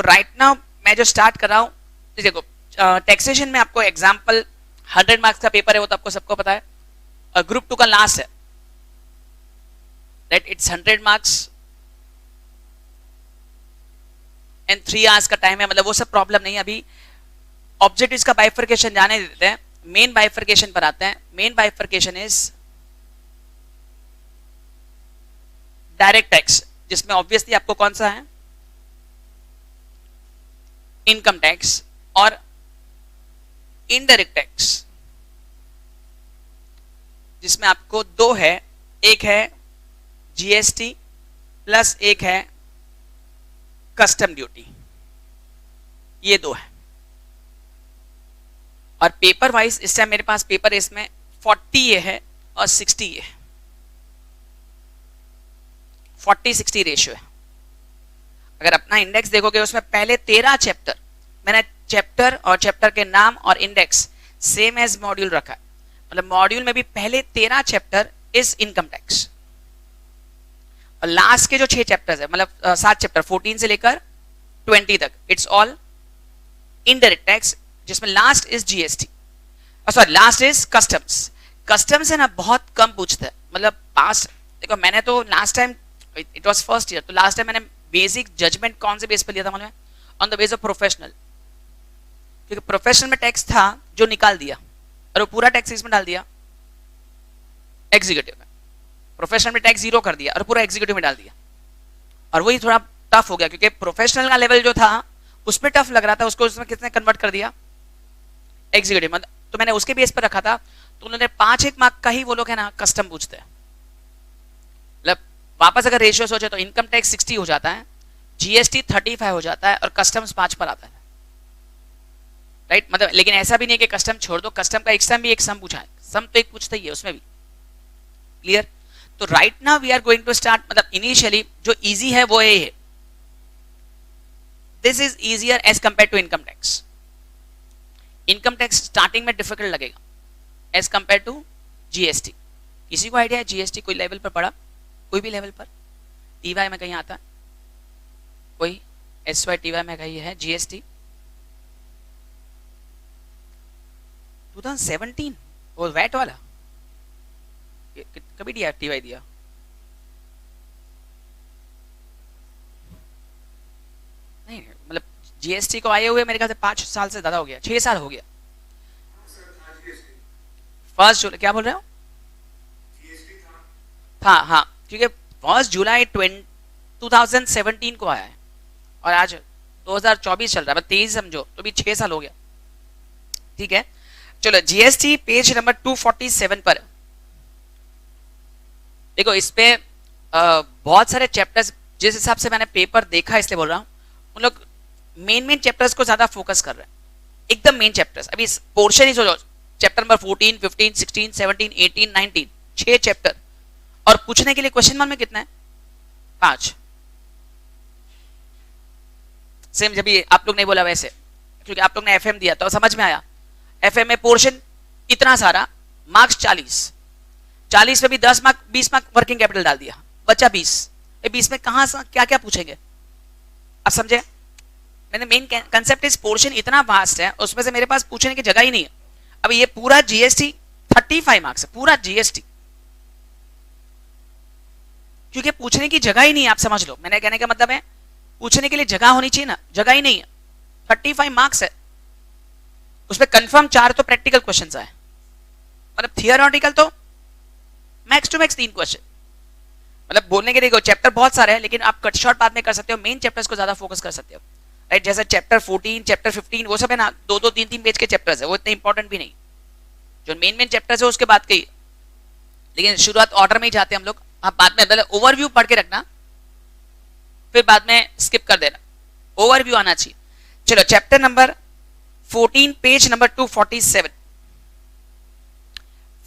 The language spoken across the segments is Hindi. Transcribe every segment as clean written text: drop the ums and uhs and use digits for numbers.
तो राइट नाउ मैं जो स्टार्ट कर रहा हूँ, देखो टैक्सेशन में आपको एग्जाम्पल 100 मार्क्स का पेपर है, वो तो आपको सबको पता है, और ग्रुप 2 का लास्ट है, right, it's 100 marks and 3 hours का टाइम है, मतलब वो सब प्रॉब्लम नहीं है। अभी ऑब्जेक्टिव्स का बाइफरकेशन जाने देते हैं, मेन बाइफरकेशन पर आते हैं। Main bifurcation is direct tax, जिसमें ऑब्वियसली आपको कौन सा है, इनकम टैक्स, और इनडायरेक्ट टैक्स, जिसमें आपको दो है, एक है जीएसटी प्लस एक है कस्टम ड्यूटी, ये दो है। और पेपर वाइज इस टाइम मेरे पास पेपर इसमें 40 ये है और 60 ये है, 40-60 रेशियो है। अगर अपना इंडेक्स देखोगे उसमें पहले 13 चैप्टर, मैंने चैप्टर और चैप्टर के नाम और इंडेक्स सेम एज मॉड्यूल रखा है, मतलब मॉड्यूल में भी पहले 13 चैप्टर इज इनकम टैक्स, और लास्ट के जो 6 चैप्टर्स है, मतलब 7 चैप्टर 14 से लेकर 20 तक, इट्स ऑल इनडायरेक्ट टैक्स, जिसमें last is GST, sorry last is customs. Customs है ना बहुत कम पूछता है, मतलब पास्ट देखो मैंने तो last time, it was first year, तो लास्ट टाइम मैंने बेसिक जजमेंट कौन से बेस पर लिया था मालूम है, on the base of professional, क्योंकि प्रोफेशनल में टैक्स था जो निकाल दिया और वो पूरा टैक्स इसमें डाल दिया एग्जीक्यूटिव में, प्रोफेशनल में टैक्स 0 कर दिया और पूरा एग्जीक्यूटिव में डाल दिया, और वही थोड़ा टफ हो गया, क्योंकि प्रोफेशनल का लेवल जो था उसमें टफ लग रहा था, उसको उसमें कितने कन्वर्ट कर दिया एग्जीक्यूटिव में, तो मैंने उसके बेस पर रखा था। तो उन्होंने 5-1 मार्क का ही वो लोग है ना कस्टम पूछते हैं, मतलब वापस अगर रेशियो सोचे तो इनकम टैक्स 60 हो जाता है, जीएसटी 35 हो जाता है, और कस्टम्स 5 पर आता है, राइट। मतलब लेकिन ऐसा भी नहीं है कि कस्टम छोड़ दो, कस्टम का एग्जाम भी एक सम पूछा है, सम तो एक पूछता ही है उसमें भी, क्लियर। तो right now we are going to start, मतलब इनिशियली जो इजी है वो ये है, this is easier as compared to income tax. Income tax starting में डिफिकल्ट लगेगा एज कंपेयर टू जीएसटी। किसी को आइडिया है जीएसटी कोई लेवल पर पढ़ा, कोई भी लेवल पर, टीवाई में कहीं आता है कोई, एसवाई टीवाई में कहीं है जीएसटी 2017 वो वैट वाला कभी दिया, टीवाई दिया नहीं, मतलब जीएसटी को आए हुए मेरे ख्याल से 5 साल से ज्यादा हो गया, 6 साल हो गया। फर्स्ट जुलाई क्या बोल रहे हो, हाँ हाँ, क्योंकि 1 जुलाई 2017 को आया है और आज 2024 चल रहा है, 23 समझो तो भी 6 साल हो गया, ठीक है। चलो जीएसटी पेज नंबर 247 पर देखो, इस पे बहुत सारे चैप्टर्स, जिस हिसाब से मैंने पेपर देखा इसलिए बोल रहा हूँ, उन लोग मेन चैप्टर्स को ज्यादा फोकस कर रहे हैं, एकदम मेन चैप्टर्स। अभी पोर्शन ही सोचो, चैप्टर नंबर 14, 15, 16, 17, 18, 19, 6 चैप्टर, और पूछने के लिए क्वेश्चन मार्क में कितना है, 5। सेम जब भी आप लोग नहीं बोला वैसे, क्योंकि आप लोग ने एफएम दिया तो समझ में आया, एफएम में पोर्शन इतना सारा, मार्क्स 40 में भी 10 मार्क 20 मार्क वर्किंग कैपिटल डाल दिया, बचा 20। 20 में कहां क्या क्या पूछेंगे आप समझे, मैंने मेन कंसेप्ट इस पोर्शन इतना वास्ट है, उसमें से मेरे पास पूछने की जगह ही नहीं है। अब ये पूरा जीएसटी 35 मार्क्स है, पूरा जीएसटी, क्योंकि पूछने की जगह ही नहीं है, आप समझ लो, मैंने कहने का मतलब है पूछने के लिए जगह होनी चाहिए ना, जगह ही नहीं है। 35 मार्क्स है, उसमें कंफर्म 4 तो प्रैक्टिकल क्वेश्चंस आए, मतलब थियोरेटिकल तो मैक्स टू मैक्स 3 क्वेश्चन, मतलब बोलने के देखो चैप्टर बहुत सारे हैं, लेकिन आप कट शॉर्ट बाद में कर सकते हो, मेन चैप्टर्स को ज्यादा फोकस कर सकते हो, राइट। जैसे चैप्टर 14, चैप्टर 15 वो सब है ना 2-2, 3-3 पेज के चैप्टर्स है, वो इतने इंपॉर्टेंट भी नहीं, जो मेन चैप्टर्स है उसके बाद के, लेकिन शुरुआत ऑर्डर में ही जाते हैं हम लोग। आप बाद में पहले ओवरव्यू पढ़ के रखना, फिर बाद में स्किप कर देना, ओवरव्यू आना चाहिए। चलो chapter number 14 page number 247,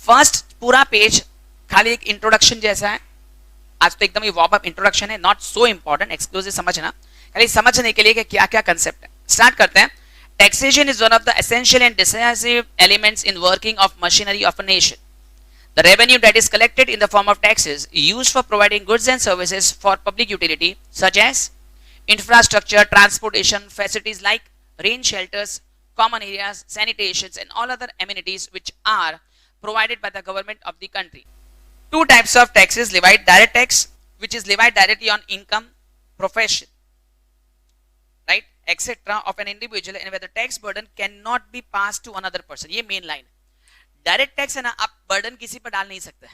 first पूरा पेज खाली एक इंट्रोडक्शन जैसा है, आज तो एकदम ही वार्म अप इंट्रोडक्शन है, नॉट सो इंपॉर्टेंट, एक्सक्लूसिव समझना, खाली समझने के लिए कि क्या क्या कंसेप्ट है। स्टार्ट करते हैं। Taxation is one of the essential and decisive elements in working of machinery of a nation. The revenue that is collected in the form of taxes used for providing goods and services for public utility, such as Infrastructure, transportation, facilities like rain shelters, common areas, sanitations, and all other amenities which are provided by the government of the country. Two types of taxes levied: direct tax, which is levied directly on income, profession, right, etc. of an individual, and where the tax burden cannot be passed to another person. ये main line. डायरेक्ट टैक्स है ना, आप बर्डन किसी पर डाल नहीं सकते.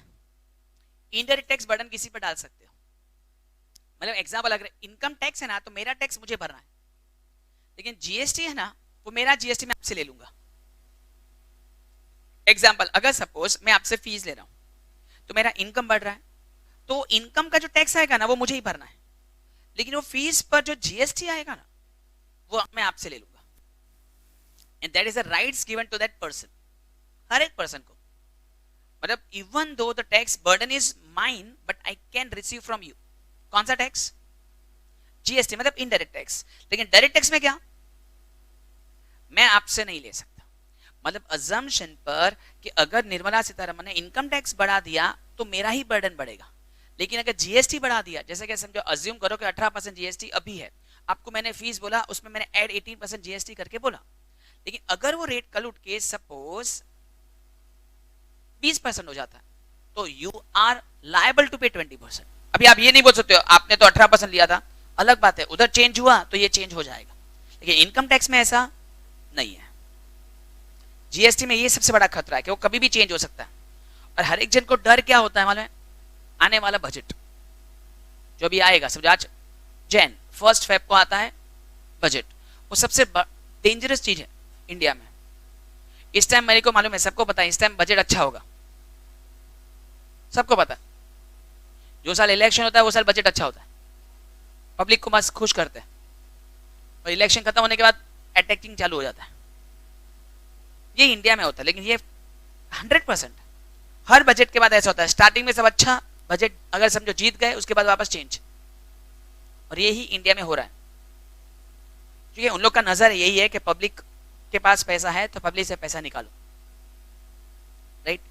इनडायरेक्ट टैक्स बर्डन किसी पर डाल सकते हो. मतलब एग्जांपल, अगर इनकम टैक्स है ना तो मेरा टैक्स मुझे भरना है, लेकिन जीएसटी है ना वो मेरा जीएसटी मैं आपसे ले लूंगा. एग्जांपल, अगर सपोज मैं आपसे फीस ले रहा हूं तो मेरा इनकम बढ़ रहा है, तो इनकम का जो टैक्स आएगा ना वो मुझे ही भरना है, लेकिन वो फीस पर जो जीएसटी आएगा ना वो मैं आपसे ले लूंगा. And that is a rights given to that person. हर एक पर्सन को, मतलब even though the tax burden is mine but I can receive from you. कौन सा टैक्स? जीएसटी, मतलब इनडायरेक्ट टैक्स. लेकिन डायरेक्ट टैक्स में क्या, मैं आपसे नहीं ले सकता. मतलब अजम्पशन पर कि अगर निर्मला सीतारमण ने इनकम टैक्स बढ़ा दिया तो मेरा ही बर्डन बढ़ेगा, लेकिन अगर जीएसटी बढ़ा दिया, जैसे कि समझो अज्यूम करो कि 18% जीएसटी अभी है, आपको मैंने फीस बोला, उसमें मैंने ऐड 18% जीएसटी करके बोला, लेकिन अगर वो रेट कल उठ के सपोज 20% हो जाता है तो यू आर लायबल टू पे 20%. अभी आप ये नहीं बोल सकते हो आपने तो 18% लिया था, अलग बात है, उधर चेंज हुआ तो ये चेंज हो जाएगा, लेकिन इनकम टैक्स में ऐसा नहीं है. जीएसटी में ये सबसे बड़ा खतरा है कि वो कभी भी चेंज हो सकता है. और हर एक जन को डर क्या होता है मालूम है? आने वाला बजट जो भी आएगा, समझो आज जैन 1 फेब को आता है बजट, वो सबसे डेंजरस चीज है इंडिया में. इस टाइम मेरे को मालूम है, सबको पता है इस टाइम बजट अच्छा होगा, सबको पता है. जो साल इलेक्शन होता है वो साल बजट अच्छा होता है, पब्लिक को बस खुश करते हैं, और इलेक्शन खत्म होने के बाद अटैकिंग चालू हो जाता है. ये इंडिया में होता है, लेकिन ये 100% हर बजट के बाद ऐसा होता है. स्टार्टिंग में सब अच्छा, बजट अगर समझो जीत गए उसके बाद वापस चेंज, और यही इंडिया में हो रहा है. क्योंकि उन लोग का नजर यही है कि पब्लिक के पास पैसा है तो पब्लिक से पैसा निकालो, राइट.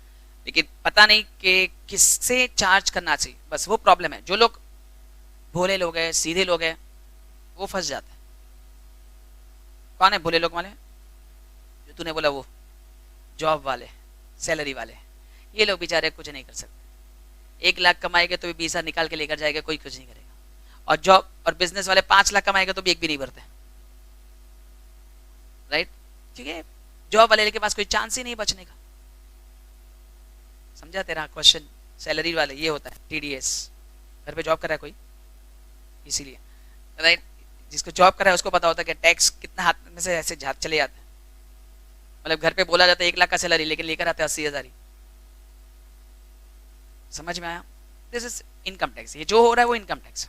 लेकिन पता नहीं कि किससे चार्ज करना चाहिए, बस वो प्रॉब्लम है. जो लोग भोले लोग हैं, सीधे लोग हैं, वो फंस जाते हैं. कौन है भोले लोग वाले? जो तूने बोला वो जॉब वाले, सैलरी वाले, ये लोग बेचारे कुछ नहीं कर सकते. 1 लाख कमाएंगे तो भी 20 हजार निकाल के लेकर जाएगा, कोई कुछ नहीं करेगा. और जॉब और बिजनेस वाले 5 लाख कमाएंगे तो भी एक भी नहीं भरते, राइट. क्योंकि जॉब वाले के पास कोई चांस ही नहीं बचने का. समझा तेरा क्वेश्चन? सैलरी वाले ये होता है टीडीएस, घर पे जॉब कर रहा है कोई, इसीलिए, राइट. जिसको जॉब कर रहा है उसको पता होता है कि टैक्स कितना हाथ में से ऐसे चले जाते हैं. मतलब घर पे बोला जाता है 1 लाख का सैलरी, लेकिन लेकर आते हैं 80 हजार ही. समझ में आया? This is income tax. ये जो हो रहा है वो income tax.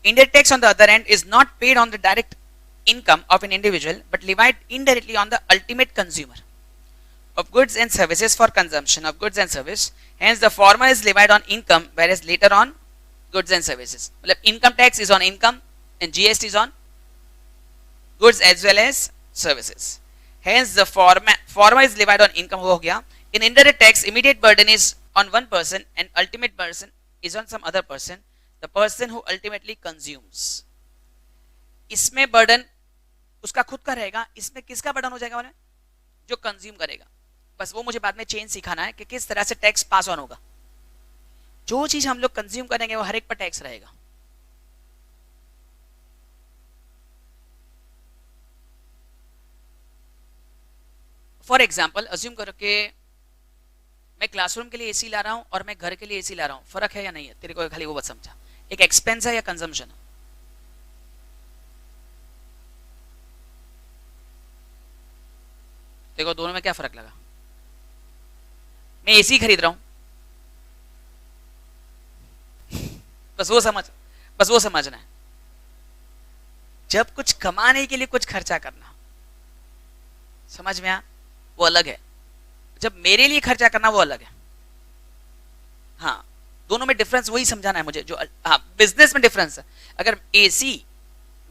Indirect tax on the other hand is not paid on the direct income of an individual but levied indirectly on the ultimate consumer of goods and services for consumption of goods and service. Hence the former is levied on income whereas later on goods and services. मतलब income tax is on income and GST is on goods as well as services. Hence the former is levied on income. हो गया. In indirect tax immediate burden is on one person and ultimate burden is on some other person, the person who ultimately consumes. इसमें बर्डन उसका खुद का रहेगा, इसमें किसका बर्डन हो जाएगा? जो कंज्यूम करेगा. बस वो मुझे बाद में चेंज सिखाना है कि किस तरह से टैक्स पास ऑन होगा. जो चीज हम लोग कंज्यूम करेंगे वो हर एक पर टैक्स रहेगा. फॉर एग्जाम्पल अज्यूम करो कि मैं क्लासरूम के लिए एसी ला रहा हूं और मैं घर के लिए एसी ला रहा हूं. फर्क है या नहीं है? तेरे को खाली वो बात समझा. एक एक्सपेंस है या कंजम्पशन है? देखो दोनों में क्या फर्क लगा? मैं एसी खरीद रहा हूं, बस वो समझना है. जब कुछ कमाने के लिए कुछ खर्चा करना, समझ में आ, वो अलग है. जब मेरे लिए खर्चा करना वो अलग है. हाँ, दोनों में डिफरेंस वही समझाना है मुझे. जो हाँ, बिजनेस में डिफरेंस है. अगर एसी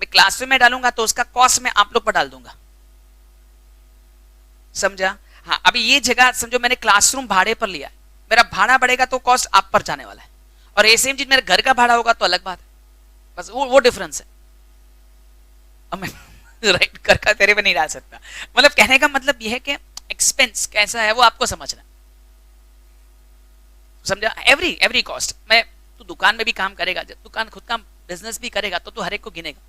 मैं क्लासरूम में डालूंगा तो उसका कॉस्ट मैं आप लोग पर डाल दूंगा. समझा? हाँ, अभी ये जगह समझो मैंने क्लासरूम भाड़े पर लिया, मेरा भाड़ा बढ़ेगा तो कॉस्ट आप पर जाने वाला है. और सेम चीज मेरे घर का भाड़ा होगा तो अलग बात है. बस वो डिफरेंस है। अब मैं राइट कर तेरे पे नहीं डाल सकता। मतलब कहने का मतलब यह है कि एक्सपेंस कैसा है वो आपको समझना है। समझा? Every cost. मैं तू दुकान में भी काम करेगा, जब दुकान खुद का बिजनेस भी करेगा तो तू हर एक को गिनेगा,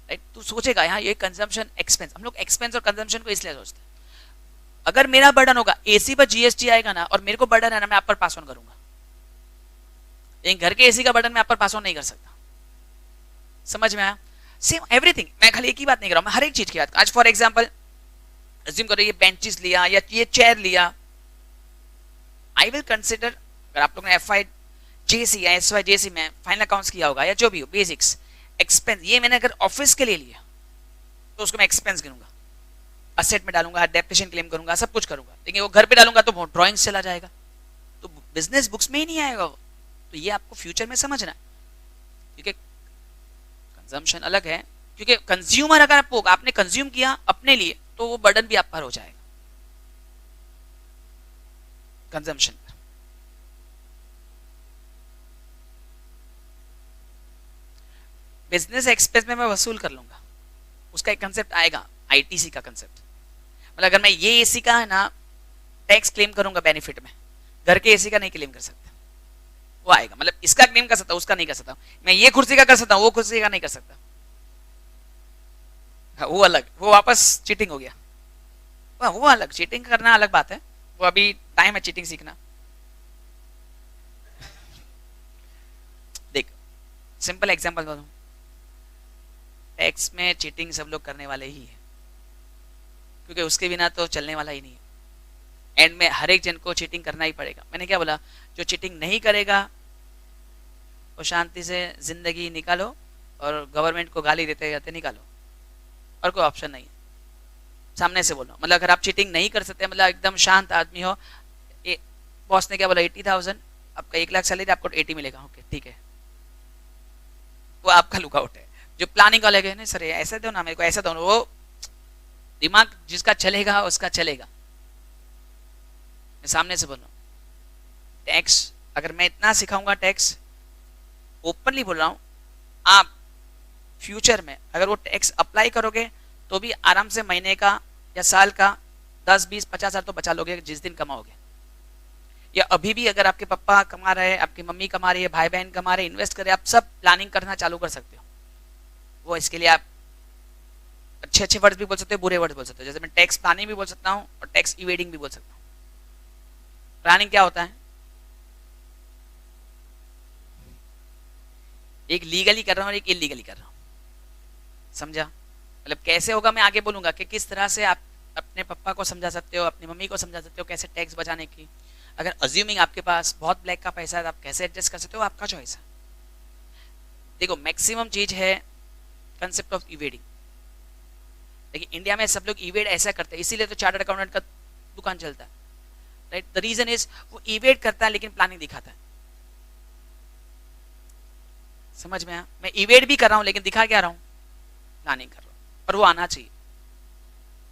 राइट? तू सोचेगा यहाँ ये कंजम्पशन एक्सपेंस। हम लोग एक्सपेंस और कंजम्पशन को इसलिए सोचते हैं, अगर मेरा बर्डन होगा एसी पर जीएसटी आएगा ना, और मेरे को बर्डन है ना, मैं आप पर पास ऑन करूंगा। लेकिन घर के एसी का बर्डन मैं आप पर पास ऑन नहीं कर सकता। समझ में आया? Same everything. मैं खाली एक ही बात नहीं कर रहा हूं, मैं हर एक चीज की बात। आज फॉर एग्जांपल अज्यूम करो ये बेंचेस लिया या ये चेयर लिया, आई विल कंसिडर, अगर आप लोग ने एफआई जेसी या एसवाई जेसी में फाइनल अकाउंट्स किया होगा या जो भी हो बेसिक्स, एक्सपेंस ये मैंने अगर ऑफिस के लिए लिया तो उसको मैं एक्सपेंस गिनूंगा, असेट में डालूंगा, डेप्रिसिएशन क्लेम करूंगा, सब कुछ करूंगा। लेकिन वो घर पे डालूंगा तो ड्राइंग्स चला जाएगा, तो बिजनेस बुक्स में ही नहीं आएगा वो। तो ये आपको फ्यूचर में समझना, क्योंकि कंजम्पशन अलग है। क्योंकि कंज्यूमर अगर आपने कंज्यूम किया अपने लिए तो वो बर्डन भी आप पर हो जाएगा कंजम्पशन पर। बिजनेस एक्सपेंस में मैं वसूल कर लूंगा, उसका एक कंसेप्ट आएगा आईटीसी का कंसेप्ट। मतलब अगर मैं ये एसी का है ना टैक्स क्लेम करूंगा बेनिफिट में, घर के एसी का नहीं क्लेम कर सकता, वो आएगा। मतलब इसका क्लेम कर सकता हूं, उसका नहीं कर सकता। मैं ये कुर्सी का कर सकता हूं, वो कुर्सी का नहीं कर सकता। वो अलग, वो वापस चीटिंग हो गया। वो अलग, चीटिंग करना अलग बात है, वो अभी टाइम है चीटिंग सीखना। देख सिंपल एग्जांपल बताऊं, टैक्स में चीटिंग सब लोग करने वाले ही है, क्योंकि उसके बिना तो चलने वाला ही नहीं है। एंड में हर एक जन को चीटिंग करना ही पड़ेगा। मैंने क्या बोला, जो चीटिंग नहीं करेगा वो शांति से जिंदगी निकालो और गवर्नमेंट को गाली देते जाते निकालो, और कोई ऑप्शन नहीं है। सामने से बोलो, मतलब अगर आप चीटिंग नहीं कर सकते, मतलब एकदम शांत आदमी हो, बॉस ने क्या बोला 80,000, आपका 1 लाख सैलरी, आपको 80 मिलेगा, ओके ठीक है, वो आपका लुकआउट है। जो प्लानिंग वाले नहीं सर ऐसे दो ना, मेरे को ऐसा दो, वो दिमाग जिसका चलेगा उसका चलेगा। मैं सामने से बोल रहा हूँ, टैक्स अगर मैं इतना सिखाऊंगा, टैक्स ओपनली बोल रहा हूँ, आप फ्यूचर में अगर वो टैक्स अप्लाई करोगे तो भी आराम से महीने का या साल का 10, 20, 50 हजार तो बचा लोगे जिस दिन कमाओगे। या अभी भी अगर आपके पापा कमा रहे हैं, आपकी मम्मी कमा रही है, भाई बहन कमा रहे, इन्वेस्ट करे, आप सब प्लानिंग करना चालू कर सकते हो। वो इसके लिए आप अच्छे अच्छे वर्ड्स भी बोल सकते हो, बुरे वर्ड्स बोल सकते हो। जैसे मैं टैक्स प्लानिंग भी बोल सकता हूँ और टैक्स इवेडिंग भी बोल सकता हूँ। प्लानिंग क्या होता है, एक लीगली कर रहा हूँ और एक इलीगली कर रहा हूँ, समझा? मतलब कैसे होगा मैं आगे बोलूंगा कि किस तरह से आप अपने पापा को समझा सकते हो, अपनी मम्मी को समझा सकते हो कैसे टैक्स बचाने की। अगर अज्यूमिंग आपके पास बहुत ब्लैक का पैसा है, आप कैसे एडजस्ट कर सकते हो, आपका चॉइस है। देखो मैक्सिमम चीज है कंसेप्ट ऑफ इवेडिंग, लेकिन इंडिया में सब लोग इवेड ऐसा करते हैं, इसीलिए तो चार्टर्ड अकाउंटेंट का दुकान चलता है, राइट? द रीजन इज वो इवेड करता है लेकिन प्लानिंग दिखाता है। समझ में आया? मैं इवेड भी कर रहा हूं लेकिन दिखा क्या रहा हूं, प्लानिंग कर रहा हूं। और वो आना चाहिए,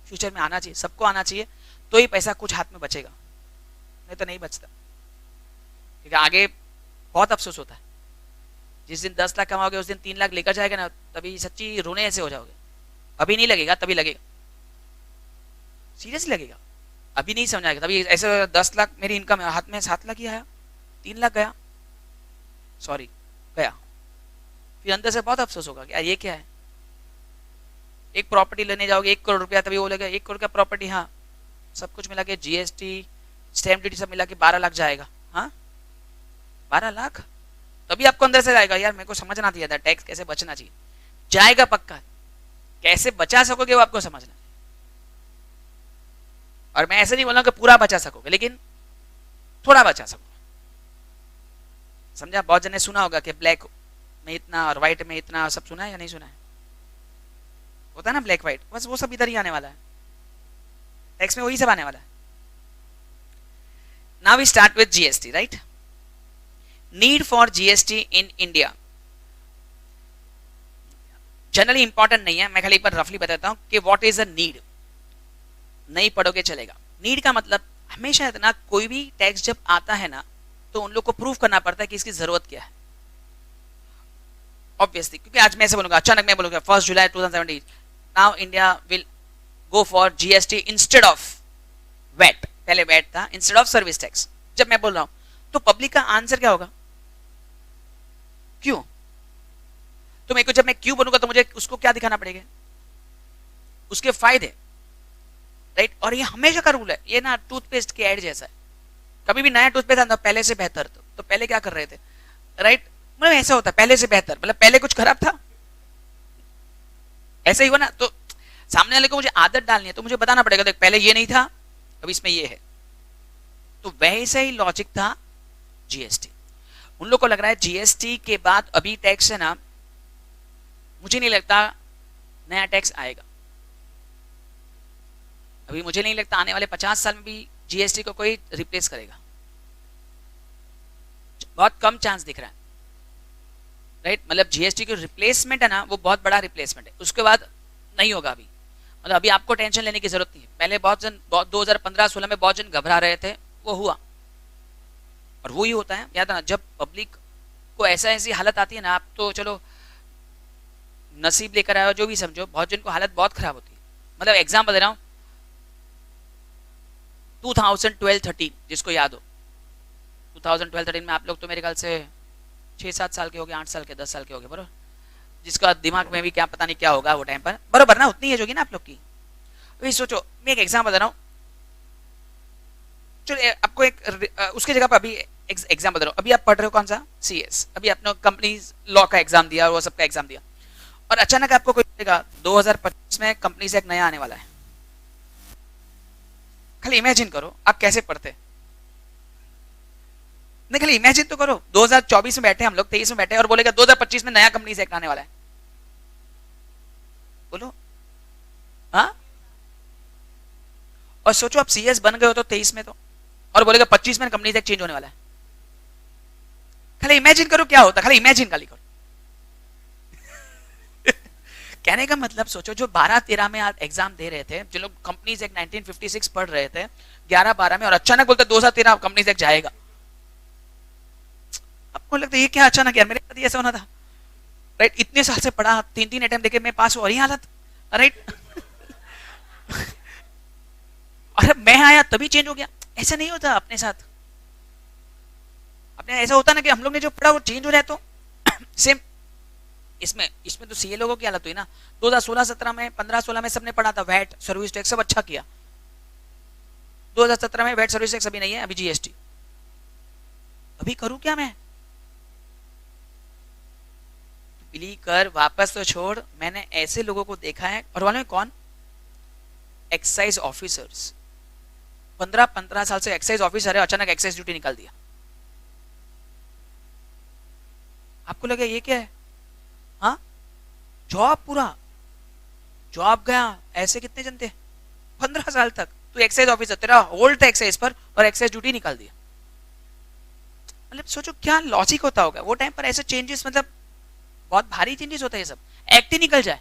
फ्यूचर में आना चाहिए, सबको आना चाहिए, तो ही पैसा कुछ हाथ में बचेगा, नहीं तो नहीं बचता। क्योंकि आगे बहुत अफसोस होता है, जिस दिन 10 लाख कमाओगे उस दिन 3 लाख लेकर जाएगा ना, तभी सच्ची रोने ऐसे हो जाओगे। अभी नहीं लगेगा, तभी लगेगा, सीरियसली लगेगा। अभी नहीं समझ आएगा, तभी ऐसे 10 लाख मेरी इनकम है, हाथ में 7 लाख ही आया, 3 लाख गया, सॉरी गया, फिर अंदर से बहुत अफसोस होगा कि यार ये क्या है। एक प्रॉपर्टी लेने जाओगे 1 करोड़ रुपया, तभी बोलेगा 1 करोड़ का प्रॉपर्टी, हाँ सब कुछ मिला के जीएसटी स्टैम्प ड्यूटी सब मिला के 12 लाख जाएगा। हाँ 12 लाख, तभी आपको अंदर से जाएगा यार मेरे को समझना चाहिए था टैक्स कैसे बचना चाहिए। जाएगा पक्का, कैसे बचा सकोगे वो आपको समझना। और मैं ऐसे नहीं बोल रहा कि पूरा बचा सकोगे, लेकिन थोड़ा बचा सकोगे, समझा? बहुत जने सुना होगा कि ब्लैक में इतना और व्हाइट में इतना, सब सुना है या नहीं सुना है? होता है ना ब्लैक व्हाइट, बस वो सब इधर ही आने वाला है, टैक्स में वही सब आने वाला है। Now we start with GST, right? Need for GST in India generally important नहीं है, मैं खाली एक बार रफली बताता हूं कि व्हाट इज अ नीड। नहीं पढ़ोगे चलेगा। नीड का मतलब हमेशा है ना, कोई भी टैक्स जब आता है ना तो उन लोग को प्रूव करना पड़ता है कि इसकी जरूरत क्या है। ऑब्वियसली, क्योंकि आज मैं ऐसे बोलूंगा, अचानक मैं बोलूंगा 1 जुलाई 2017 now India will go for GST instead of VAT, पहले वैट था, इंस्टेड ऑफ सर्विस टैक्स, जब मैं बोल रहा हूं तो पब्लिक का आंसर क्या होगा? क्यों? तो मेरे को जब मैं क्यों बोलूंगा तो मुझे उसको क्या दिखाना पड़ेगा? उसके फायदे, राइट? और ये हमेशा का रूल है, ये ना टूथपेस्ट की एड जैसा है, कभी भी नया टूथपेस्ट आता पहले से बेहतर, तो पहले क्या कर रहे थे, राइट? मतलब ऐसा होता है पहले से बेहतर, मतलब पहले कुछ खराब था, ऐसा ही हुआ ना। तो सामने वाले को मुझे आदत डालनी है तो मुझे बताना पड़ेगा, देख पहले ये नहीं था, अब इसमें ये है। तो वैसे ही लॉजिक था जीएसटी। उन लोग को लग रहा है जीएसटी के बाद अभी टैक्स है ना, मुझे नहीं लगता नया टैक्स आएगा। अभी मुझे नहीं लगता आने वाले 50 साल में भी जीएसटी को कोई रिप्लेस करेगा, बहुत कम चांस दिख रहा है, राइट? मतलब जीएसटी की रिप्लेसमेंट है ना, वो बहुत बड़ा रिप्लेसमेंट है, उसके बाद नहीं होगा अभी। मतलब अभी आपको टेंशन लेने की जरूरत नहीं है। पहले बहुत जन 2015-16 में बहुत जन घबरा रहे थे, वो हुआ, और वो ही होता है, याद है ना, जब पब्लिक को ऐसी हालत आती है ना, आप तो चलो नसीब लेकर आए हो, जो भी समझो, बहुत जन को हालत बहुत खराब होती है। मतलब एग्जाम्पल दे रहा हूं, 2012-13 जिसको याद हो, 2012-13 में आप लोग तो मेरे ख्याल से 6-7 साल के हो गए, 8 साल के, 10 साल के हो गए, बरोबर? जिसका दिमाग में भी क्या पता नहीं क्या होगा वो टाइम पर, बरोबर ना? उतनी एज होगी ना आप लोग की। वही सोचो, मैं एक एग्जाम्पल दे रहा हूँ, चलो आपको एक उसकी जगह पर अभी एग्जाम्पल दे रहा हूँ। अभी आप पढ़ रहे हो कौन सा? सीएस। अभी आपने कंपनी लॉ का एग्जाम दिया और वो सबका एग्जाम दिया, और अचानक आपको कोई बोलेगा 2025 में कंपनी से एक नया आने वाला है। खाली इमेजिन करो आप कैसे पढ़ते, नहीं खाली इमेजिन तो करो, 2024 में बैठे हम लोग, 23 में बैठे, और बोलेगा 2025 में नया कंपनी से एक आने वाला है, बोलो हाँ? और सोचो आप सीएस बन गए हो तो 23 में, तो और बोलेगा 25 में कंपनी से एक चेंज होने वाला है। खाली इमेजिन करो क्या होता, खाली इमेजिन खाली करो। कहने का मतलब सोचो, जो 12-13 में आप एग्जाम दे रहे थे, जो लोग कंपनी से 1956 पढ़ रहे थे 11-12 में, और अचानक बोलते 2013 कंपनी से जाएगा, आपको लगता है ये क्या अचानक यार, मेरे साथ ऐसा होना था, राइट? इतने साल से पढ़ा, 3-3 अटेम्प्ट देके मैं पास हुआ, और ये हालत, राइट? और मैं आया तभी चेंज हो गया, ऐसा नहीं होता अपने साथ। अपने ऐसा होता ना कि हम लोग ने जो पढ़ा वो चेंज हो जाए, तो सेम इसमें तो सीए लोगों की हालत हुई ना। 2016-17 में, 15-16 में सबने पढ़ा था वैट, सर्विस टैक्स, सब अच्छा किया। 2017 में वैट, सर्विस टैक्स अभी नहीं है, अभी जीएसटी। अभी करूं क्या मैं? बिलीव कर, वापस तो छोड़, मैंने ऐसे लोगों को देखा है, और वाले में कौन? एक्साइज ऑफिसर्स, 15-15 साल से एक्साइज ऑफिसर है, अचानक एक्साइज ड्यूटी निकाल दिया। आपको लगे ये क्या है? हाँ, जॉब, पूरा जॉब गया। ऐसे कितने जन थे 15 साल तक? तू एक्साइज ऑफिसर, तेरा होल्ड था एक्साइज पर, और एक्साइज ड्यूटी निकाल दिया। मतलब सोचो क्या लॉजिक होता होगा वो टाइम पर, ऐसे चेंजेस, मतलब बहुत भारी चेंजेस होता है। ये सब एक्ट ही निकल जाए,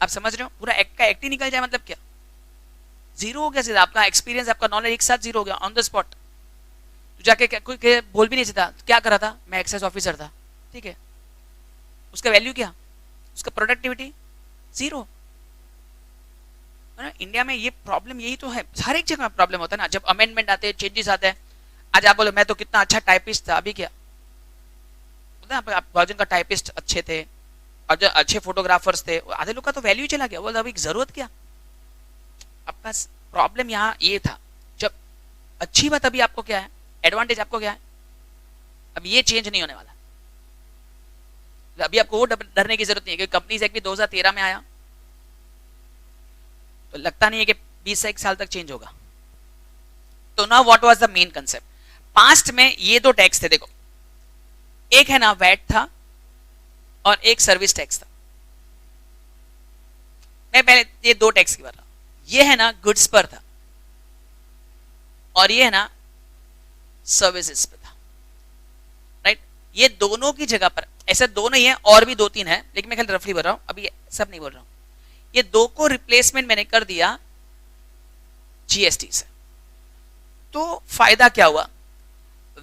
आप समझ रहे हो? पूरा एक्ट का एक्ट ही निकल जाए, मतलब क्या? जीरो हो गया सीधा, आपका एक्सपीरियंस, आपका नॉलेज एक साथ जीरो हो गया ऑन द स्पॉट। तो जाके कोई बोल भी नहीं सकता क्या करा था, मैं एक्साइज ऑफिसर था, ठीक है? उसका वैल्यू क्या, उसका प्रोडक्टिविटी जीरो। इंडिया में ये प्रॉब्लम यही तो है, हर एक जगह प्रॉब्लम होता है ना, जब अमेंडमेंट आते हैं, चेंजेस आते हैं। आज आप बोलो मैं तो कितना अच्छा टाइपिस्ट था, अभी क्या बहुत जन का टाइपिस्ट अच्छे थे, और जो अच्छे फोटोग्राफर्स थे, आधे लोग का तो वैल्यू चला गया। बोल अभी जरूरत क्या? आपका प्रॉब्लम यहाँ ये था। जब अच्छी बात, अभी आपको क्या है एडवांटेज, आपको क्या है, अब ये चेंज नहीं होने वाला। अभी आपको वो डरने की जरूरत नहीं है, क्योंकि कंपनीज एक्ट भी 2013 में आया, तो लगता नहीं है कि 20 साल तक चेंज होगा। तो now what was the main concept? Past में ये दो टैक्स थे, देखो, एक है ना वैट था, और एक सर्विस टैक्स था। मैं पहले ये दो टैक्स की बात रहा, ये है ना गुड्स पर था, और ये है ना सर्विसेज पे था, राइट? ये दोनों की जगह पर, ऐसे दो नहीं है, और भी 2-3 है, लेकिन मैं खाली रफली बोल रहा हूं, अभी सब नहीं बोल रहा हूं। ये दो को रिप्लेसमेंट मैंने कर दिया जीएसटी से। तो फायदा क्या हुआ?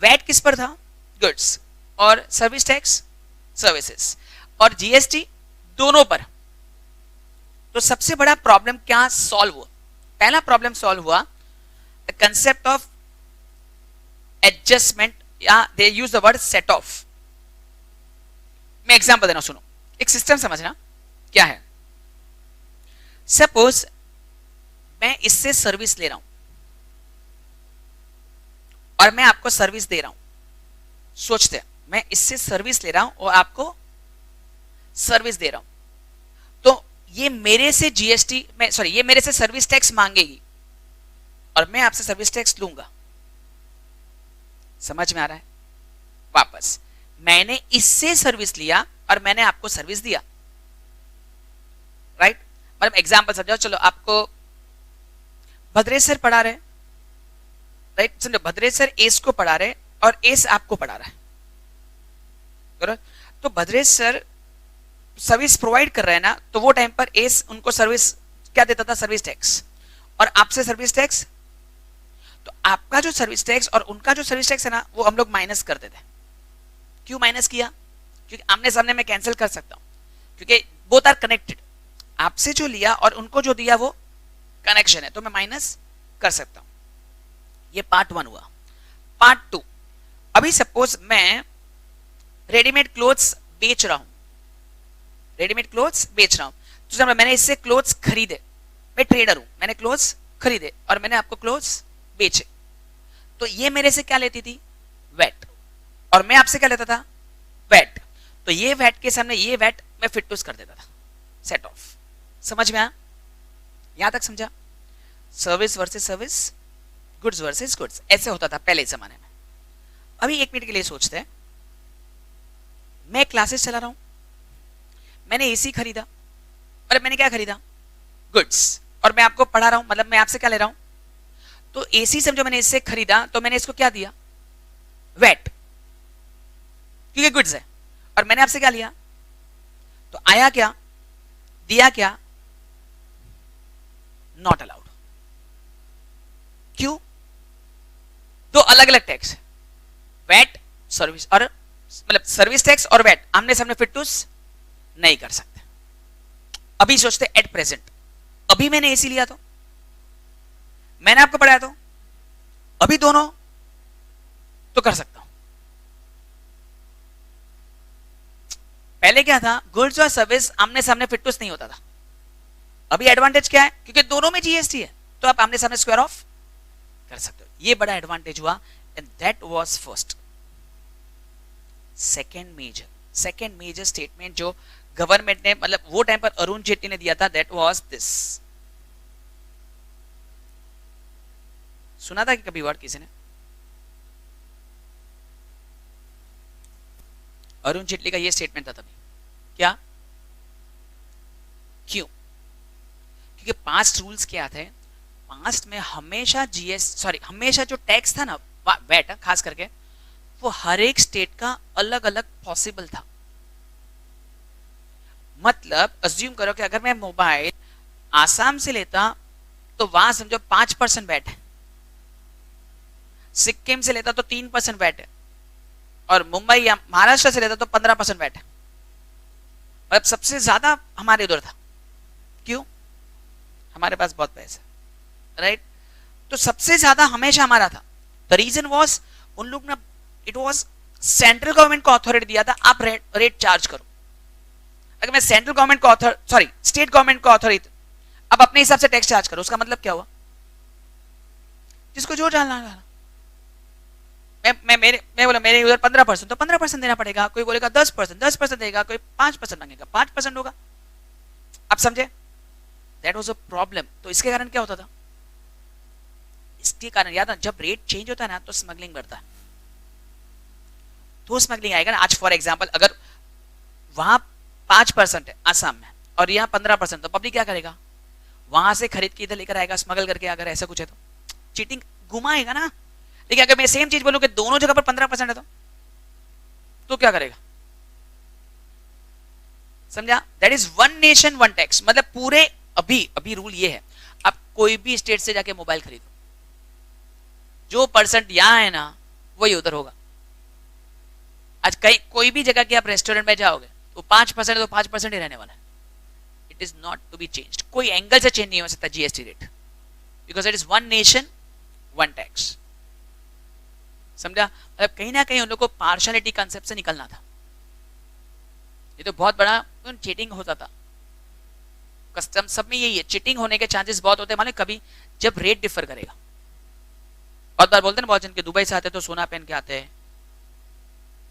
वैट किस पर था? गुड्स, और सर्विस टैक्स सर्विसेज और जीएसटी दोनों पर। तो सबसे बड़ा प्रॉब्लम क्या सॉल्व हुआ? पहला प्रॉब्लम सॉल्व हुआ द कंसेप्ट ऑफ एडजस्टमेंट, या they use the word set off. मैं एग्जांपल देना, सुनो, एक सिस्टम समझना क्या है। सपोज मैं इससे सर्विस ले रहा हूं और मैं आपको सर्विस दे रहा हूं। सोचते हैं, मैं इससे सर्विस ले रहा हूं और आपको सर्विस दे रहा हूं, तो ये मेरे से जीएसटी में, सॉरी, ये मेरे से सर्विस टैक्स मांगेगी और मैं आपसे सर्विस टैक्स लूंगा। समझ में आ रहा है? वापस मैंने इससे सर्विस लिया और मैंने आपको सर्विस दिया, राइट? मतलब एग्जांपल समझाओ, चलो आपको भद्रेश सर पढ़ा रहे, राइट? समझो भद्रेश सर एस को पढ़ा रहे और एस आपको पढ़ा रहा है, तो भद्रेश सर सर्विस प्रोवाइड कर रहे हैं ना, तो वो टाइम पर एस उनको सर्विस क्या देता था? सर्विस टैक्स, और आपसे सर्विस टैक्स। तो आपका जो सर्विस टैक्स और उनका जो सर्विस टैक्स है ना, वो हम लोग माइनस कर देते हैं। क्यों माइनस किया? क्योंकि आमने सामने मैं कैंसिल कर सकता हूं, क्योंकि बोथ आर कनेक्टेड। आपसे जो लिया और उनको जो दिया वो कनेक्शन है, तो मैं माइनस कर सकता हूं। ये पार्ट 1 हुआ। पार्ट 2, अभी सपोज मैं रेडीमेड क्लोथ्स बेच रहा हूं, रेडीमेड क्लोथ्स बेच रहा हूं, तो जब मैंने इससे क्लोथ्स खरीदे, मैं ट्रेडर हूं, मैंने क्लोथ्स खरीदे और मैंने आपको क्लोथ्स बेचे, तो ये मेरे से क्या लेती थी? वेट, और मैं आपसे क्या लेता था? वेट। तो ये वेट के सामने ये वेट मैं फिटूस कर देता था, सेट ऑफ। समझ में आया? यहां तक समझा? Service versus service, goods versus goods, ऐसे होता था पहले जमाने में। अभी 1 मिनट के लिए सोचते हैं, मैं क्लासेस चला रहा हूं, मैंने एसी खरीदा, और मैंने क्या खरीदा? गुड्स, और मैं आपको पढ़ा रहा हूं, मतलब मैं आपसे क्या ले रहा हूं? तो एसी समझो मैंने इससे खरीदा, तो मैंने इसको क्या दिया? वेट, क्योंकि गुड्स है, और मैंने आपसे क्या लिया? तो आया क्या? दिया क्या? Not allowed. क्यों? दो अलग अलग टैक्स है, वेट सर्विस, और मतलब सर्विस टैक्स और वेट आमने सामने फिटूस नहीं कर सकते। अभी सोचते एट प्रेजेंट, अभी मैंने एसी लिया तो, मैंने आपको पढ़ाया तो, अभी दोनों तो कर सकता हूं। पहले क्या था? गुड्स और सर्विस आमने सामने फिटूस नहीं होता था। अभी एडवांटेज क्या है? क्योंकि दोनों में जीएसटी है, तो आप आमने सामने स्क्वायर ऑफ कर सकते हो। ये बड़ा एडवांटेज हुआ, and that was first. Second major statement जो गवर्नमेंट ने, मतलब वो टाइम पर अरुण जेटली ने दिया था, दैट वाज दिस। सुना था कि कभी वर्ड किसी ने? अरुण जेटली का ये स्टेटमेंट था तभी। क्या? क्यों? क्योंकि पास्ट रूल्स क्या थे? पास्ट में हमेशा हमेशा जो टैक्स था ना, वेट खास करके, वो हर एक स्टेट का अलग अलग पॉसिबल था। मतलब अज्यूम करो कि अगर मैं मोबाइल आसाम से लेता तो वहां समझो 5% वैट है, सिक्किम से लेता तो 3% वैट है, और मुंबई या महाराष्ट्र से लेता तो 15% वैट है। मतलब सबसे ज्यादा हमारे उधर था। क्यों? हमारे पास बहुत पैसा, राइट? तो सबसे ज्यादा हमेशा हमारा था। द रीजन वाज, उन लोग ना, इट वाज सेंट्रल गवर्नमेंट को अथॉरिटी दिया था, आप रेट चार्ज करो। अगर मैं सेंट्रल गवर्नमेंट को स्टेट गवर्नमेंट को अथॉरिटी, अब अपने हिसाब से टैक्स चार्ज करो। उसका मतलब क्या हुआ? जिसको जो डालना डाला। मैं बोला मेरे उधर 15%, तो 15% देना पड़ेगा। कोई बोलेगा 10% देगा, कोई 5% मांगेगा, 5% होगा। आप समझे? That was a problem. तो इसके कारण क्या होता था? इसके कारण याद ना, जब रेट चेंज होता है ना, तो स्मगलिंग बढ़ता है। तो स्मगलिंग आएगा ना। आज फॉर एग्जांपल अगर वहां 5% है आसाम में और यहाँ 15%, तो पब्लिक क्या करेगा? वहां से खरीद के इधर लेकर आएगा, स्मगल करके। अगर ऐसा कुछ है तो चीटिंग घुमाएगा ना। लेकिन अगर मैं सेम चीज बोलूं कि दोनों जगह पर 15% है, तो क्या करेगा? समझा? That is one nation one tax. मतलब पूरे अभी रूल ये है, आप कोई भी स्टेट से जाके मोबाइल खरीदो, जो परसेंट यहां है ना, वही उधर होगा। आज कहीं कोई भी जगह के आप रेस्टोरेंट में जाओगे तो 5% तो 5% ही रहने वाला है. It is not to be changed. कोई एंगल से चेंज नहीं हो सकता GST rate, because it is one nation one tax. समझा? मतलब कहीं ना कहीं उन लोग को पार्शलिटी कंसेप्ट से निकलना था. ये तो बहुत बड़ा चीटिंग होता था. कस्टम सब में यही है, चीटिंग होने के चांसेस बहुत होते हैं. माने कभी जब रेट डिफर करेगा. बहुत बार बोलते हैं ना बहुत जन के दुबई से आते तो सोना पहन के आते हैं.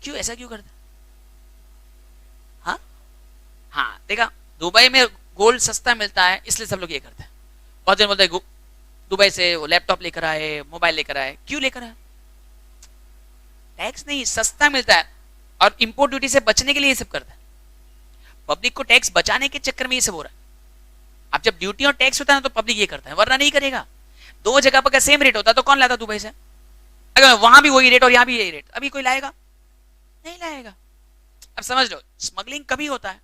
क्यों ऐसा क्यों करते? हाँ हाँ, देखा दुबई में गोल्ड सस्ता मिलता है इसलिए सब लोग ये करते हैं. बहुत जन बोलते हैं दुबई से वो लैपटॉप लेकर आए, मोबाइल लेकर आए. क्यों लेकर आए? टैक्स नहीं, सस्ता मिलता है और इंपोर्ट ड्यूटी से बचने के लिए ये सब करता है. पब्लिक को टैक्स बचाने के चक्कर में ये सब हो रहा है. अब जब ड्यूटी और टैक्स होता है ना तो पब्लिक ये करता है, वरना नहीं करेगा. दो जगह पर सेम रेट होता तो कौन लाता दुबई से? अगर वहां भी वही रेट और यहां भी यही रेट, अभी कोई लाएगा? नहीं लाएगा. अब समझ लो, स्मगलिंग कभी होता है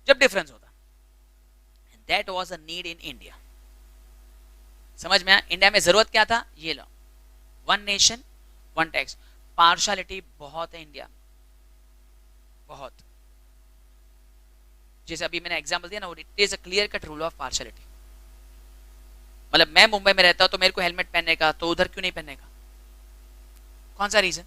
जब डिफरेंस होता. That was a need in India. समझ में आया? इंडिया में जरूरत क्या था? ये लो, one nation one tax. Partiality बहुत है इंडिया में, बहुत. जैसे अभी मैंने एग्जांपल दिया ना, it is a clear cut rule of partiality. मतलब मैं मुंबई में रहता हूं तो मेरे को हेलमेट पहनने का, तो उधर क्यों नहीं पहनने का? कौन सा रीजन?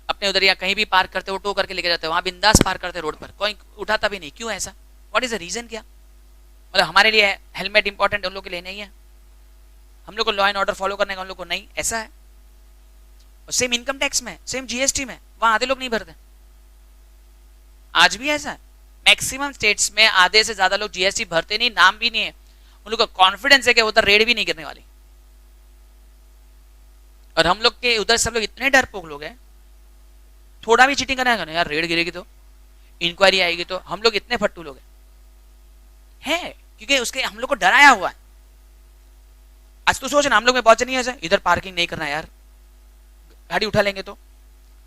अपने उधर या कहीं भी पार्क करते हो, टो करके लेके जाते हो, वहां बिंदास पार्क करते रोड पर, कोई उठाता भी नहीं. क्यों ऐसा? What is the reason? क्या मतलब हमारे लिए हेलमेट इंपॉर्टेंट, उन लोग के लिए नहीं है? हम लोग को लॉ एंड ऑर्डर फॉलो करने का, उन लोग को नहीं. ऐसा है. और सेम इनकम टैक्स में, सेम जीएसटी में, वहां आधे लोग नहीं भरते. आज भी ऐसा है. मैक्सिमम स्टेट्स में आधे से ज्यादा लोग जीएसटी भरते नहीं, नाम भी नहीं है. उन लोग का कॉन्फिडेंस है कि उधर रेड भी नहीं गिरने वाली. और हम लोग के उधर सब लोग इतने डरपोक लोग हैं, थोड़ा भी चीटिंग करना है यार रेड गिरेगी तो, इंक्वायरी आएगी तो. हम लोग इतने फट्टू लोग हैं, क्योंकि उसके हम लोग को डराया हुआ है. आज तो सोच ना, हम लोग में बहुत नहीं है इधर पार्किंग नहीं करना यार, गाड़ी उठा लेंगे तो.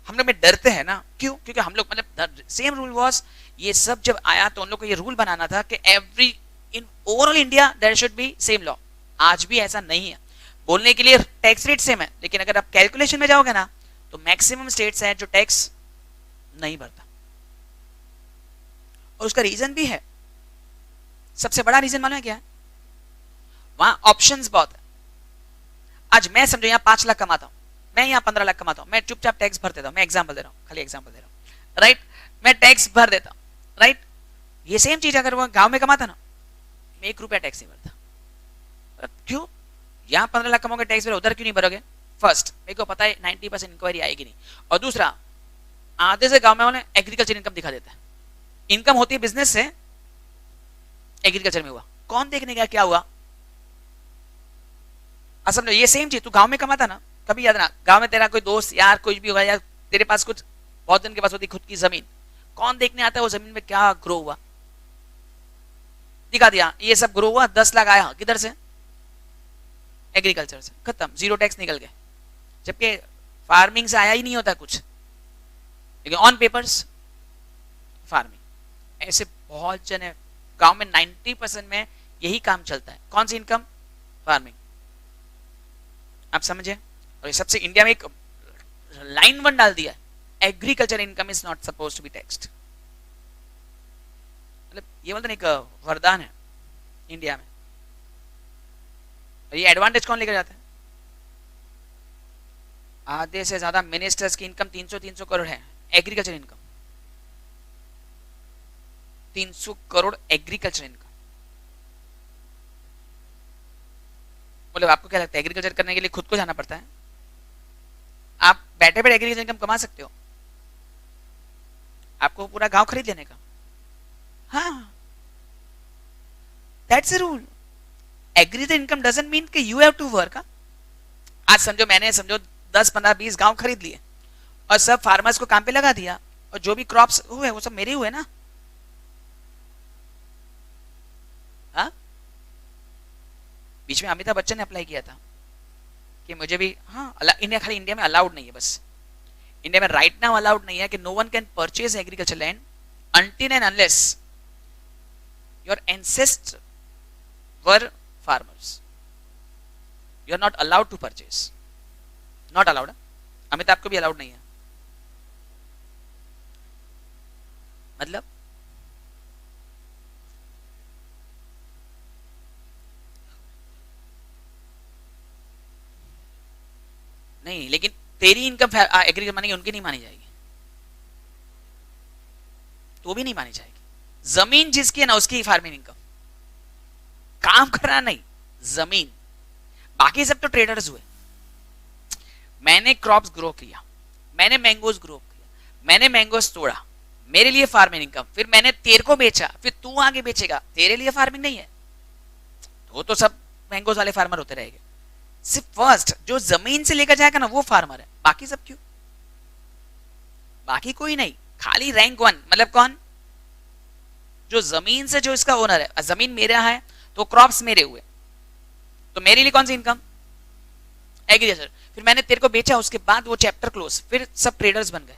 हम लोग में डरते हैं ना. क्यों? क्योंकि हम लोग मतलब सेम रूल वाज. ये सब जब आया तो उन लोग को ये रूल बनाना था कि every in overall India there should be same law. आज भी ऐसा नहीं है. बोलने के लिए टैक्स रेट सेम है, लेकिन अगर आप कैलकुलेशन में जाओगे ना तो मैक्सिमम स्टेट्स हैं जो टैक्स नहीं भरता. और उसका रीजन भी है. सबसे बड़ा रीजन मालूम है क्या है? वहां ऑप्शंस बहुत है. आज मैं समझो यहाँ 5 लाख कमाता हूं, मैं यहाँ 15 लाख कमाता हूं, मैं चुपचाप टैक्स भर देता हूं. मैं एग्जांपल दे रहा हूं, खाली एग्जांपल दे रहा हूं, राइट? मैं टैक्स भर देता हूं, राइट? ये सेम चीज अगर वो गांव में कमाता ना, मैं 1 रुपया टैक्स नहीं भरता. क्यों? यहाँ 15 लाख कमाओगे टैक्स भरो, उधर क्यों नहीं भरोगे? फर्स्ट, मेरे को पता है 90% इंक्वायरी आएगी नहीं. और दूसरा, आधे से गांव में वाले एग्रीकल्चर इनकम दिखा देता है. इनकम होती है बिजनेस से, एग्रीकल्चर में हुआ. कौन देखने गया क्या हुआ? असल में ये सेम चीज तू गांव में कमाता ना, कभी याद ना, गांव में तेरा कोई दोस्त यार कुछ भी होगा, या तेरे पास कुछ, बहुत जन के पास होती खुद की जमीन, कौन देखने आता है वो जमीन में क्या ग्रो हुआ? दिखा दिया, ये सब ग्रो हुआ, 10 लाख आया, किधर से? एग्रीकल्चर से. खत्म, जीरो टैक्स निकल गए. जबकि फार्मिंग से आया ही नहीं होता कुछ, लेकिन ऑन पेपर्स फार्मिंग. ऐसे बहुत जन है गांव में. 90% में यही काम चलता है. कौन सी इनकम? फार्मिंग. आप समझे? और ये सबसे इंडिया में एक लाइन वन डाल दिया है, agriculture income is not suppose to be taxed. मतलब ये बोलते एक वरदान है इंडिया में. और ये एडवांटेज कौन लेकर जाता है? आधे से ज्यादा मिनिस्टर्स की इनकम 300 करोड़ है agriculture income. 300 crore agriculture income. मतलब आपको क्या लगता है एग्रीकल्चर करने के लिए खुद को जाना पड़ता है? आप बैठे बैठे एग्रीकल्चर इनकम कमा सकते हो. आपको पूरा गांव खरीद लेने का. हाँ, that's a rule. Agriculture income doesn't mean कि यू हैव टू वर्क. आज समझो मैंने 10 15 20 गांव खरीद लिए और सब फार्मर्स को काम पे लगा दिया, और जो भी क्रॉप्स हुए वो सब मेरे हुए ना. हाँ, बीच में अमिताभ बच्चन ने अप्लाई किया था कि मुझे भी, हाँ इंडिया, खाली इंडिया में अलाउड नहीं है बस. इंडिया में राइट नाउ अलाउड नहीं है कि no one can purchase agriculture land until and unless your ancestors were farmers. You are not allowed to purchase. Not allowed. Amit आपको भी अलाउड नहीं है, मतलब नहीं, लेकिन तेरी इनकम एग्री मानेगी, उनकी नहीं मानी जाएगी, तो भी नहीं मानी जाएगी। जमीन जिसकी है ना उसकी फार्मिंग इनकम, काम करना नहीं, जमीन। बाकी सब तो ट्रेडर्स हुए। मैंने क्रॉप्स ग्रो किया, मैंने मैंगोज ग्रो किया, मैंने मैंगोज तोड़ा, मेरे लिए फार्मिंग इनकम, फिर मैंने तेरे को बेचा, फिर तू आगे बेचेगा, तेरे लिए फार्मिंग नहीं है, तो सब मैंगोज वाले फार्मर होते रहेंगे। सिर्फ फर्स्ट जो जमीन से लेकर जाएगा ना वो फार्मर है, बाकी सब क्यों? बाकी कोई नहीं, खाली रैंक 1 मतलब कौन? जो जमीन से, जो इसका ओनर है। जमीन मेरा है तो क्रॉप्स मेरे हुए, तो मेरे लिए कौन सी इनकम? एग्रीकल्चर। फिर मैंने तेरे को बेचा, उसके बाद वो चैप्टर क्लोज, फिर सब ट्रेडर्स बन गए।